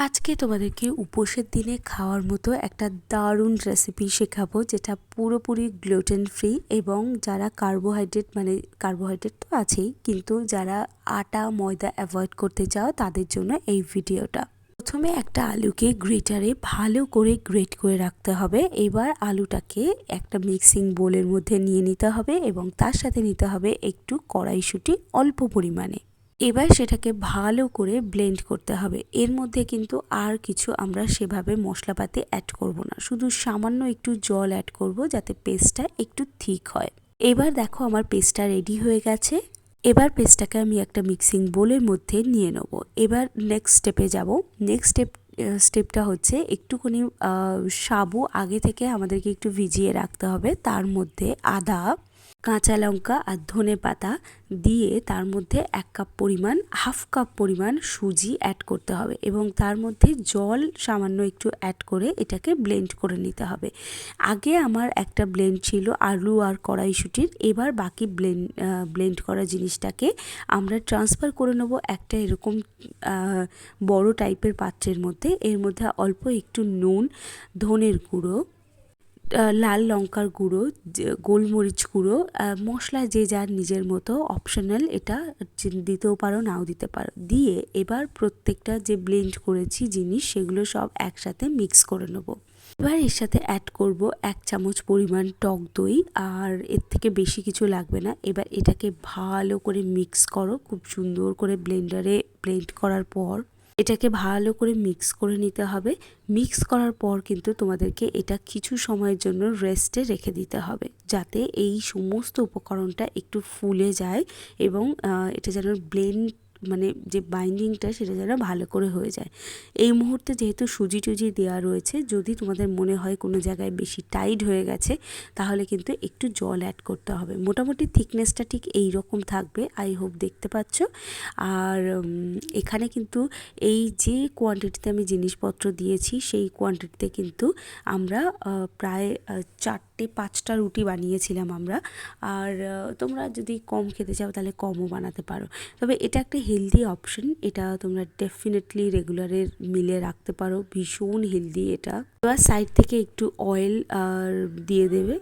আজকে তোমাদেরকে উপোসের দিনে খাওয়ার মতো একটা দারুণ রেসিপি শেখাবো, যেটা পুরোপুরি গ্লুটেন ফ্রি এবং যারা কার্বোহাইড্রেট তো আছেই, কিন্তু যারা আটা ময়দা অ্যাভয়েড করতে চাও তাদের জন্য এই ভিডিওটা। প্রথমে একটা আলুকে গ্রেটারে ভালো করে গ্রেট করে রাখতে হবে। এবার আলুটাকে একটা মিক্সিং বোলের মধ্যে নিয়ে নিতে হবে এবং তার সাথে নিতে হবে একটু কড়াইশুঁটি অল্প পরিমাণে। এবার সেটাকে ভালো করে ব্লেন্ড করতে হবে। এর মধ্যে কিন্তু আর কিছু আমরা সেভাবে মশলাপাতি অ্যাড করব না, শুধু সামান্য একটু জল অ্যাড করব যাতে পেস্টটা একটু থিক হয়। এবার দেখো আমার পেস্টটা রেডি হয়ে গেছে। এবার পেস্টটাকে আমি একটা মিক্সিং বোলের মধ্যে নিয়ে নেব। এবার নেক্সট স্টেপে যাব। নেক্সট স্টেপটা হচ্ছে একটুখানি সাবু আগে থেকে আমাদেরকে একটু ভিজিয়ে রাখতে হবে। তার মধ্যে আদা, কাঁচা লঙ্কা আর ধনে পাতা দিয়ে তার মধ্যে হাফ কাপ পরিমাণ সুজি অ্যাড করতে হবে এবং তার মধ্যে জল সামান্য একটু অ্যাড করে এটাকে ব্লেন্ড করে নিতে হবে। আগে আমার একটা ব্লেন্ড ছিল আলু আর কড়াইশুঁটির। এবার বাকি ব্লেন্ড করা জিনিসটাকে আমরা ট্রান্সফার করে নেব একটা এরকম বড় টাইপের পাত্রের মধ্যে। এর মধ্যে অল্প একটু নুন, ধনের গুঁড়ো, লাল লঙ্কার গুঁড়ো, গোলমরিচ গুঁড়ো, মশলা যে যার নিজের মতো অপশনাল, এটা দিতেও পারো নাও দিতে পারো, দিয়ে এবার প্রত্যেকটা যে ব্লেন্ড করেছি জিনিস সেগুলো সব একসাথে মিক্স করে নেব। এবার এর সাথে অ্যাড করব 1 চামচ পরিমাণ টক দই, আর এর থেকে বেশি কিছু লাগবে না। এবার এটাকে ভালো করে মিক্স করো, খুব সুন্দর করে ব্লেন্ডারে ব্লেন্ড করার পর এটাকে ভালো করে মিক্স করে নিতে হবে। মিক্স করার পর কিন্তু তোমাদেরকে এটা কিছু সময়ের জন্য রেস্টে রেখে দিতে হবে, যাতে এই সমস্ত উপকরণটা একটু ফুলে যায় এবং এটা যেন যে বাইন্ডিংটা সেটা যেন ভালো করে হয়ে যায়। এই মুহূর্তে যেহেতু সুজি টুজি দেওয়া রয়েছে, যদি তোমাদের মনে হয় কোনো জায়গায় বেশি টাইট হয়ে গেছে তাহলে কিন্তু একটু জল অ্যাড করতে হবে। মোটামুটি থিকনেসটা ঠিক এই রকম থাকবে, আই হোপ দেখতে পাচ্ছ। আর এখানে কিন্তু এই যে কোয়ান্টিটিতে আমি জিনিসপত্র দিয়েছি সেই কোয়ান্টিটিতে কিন্তু আমরা প্রায় 4-5টা রুটি বানিয়েছিলাম আমরা। আর তোমরা যদি কম খেতে চাও তাহলে কমও বানাতে পারো, তবে এটা একটা হেলদি অপশন। এটা তোমরা ডেফিনেটলি রেগুলারের মিলে রাখতে পারো, ভীষণ হেলদি এটা। এবার সাইড থেকে একটু অয়েল দিয়ে দেবে।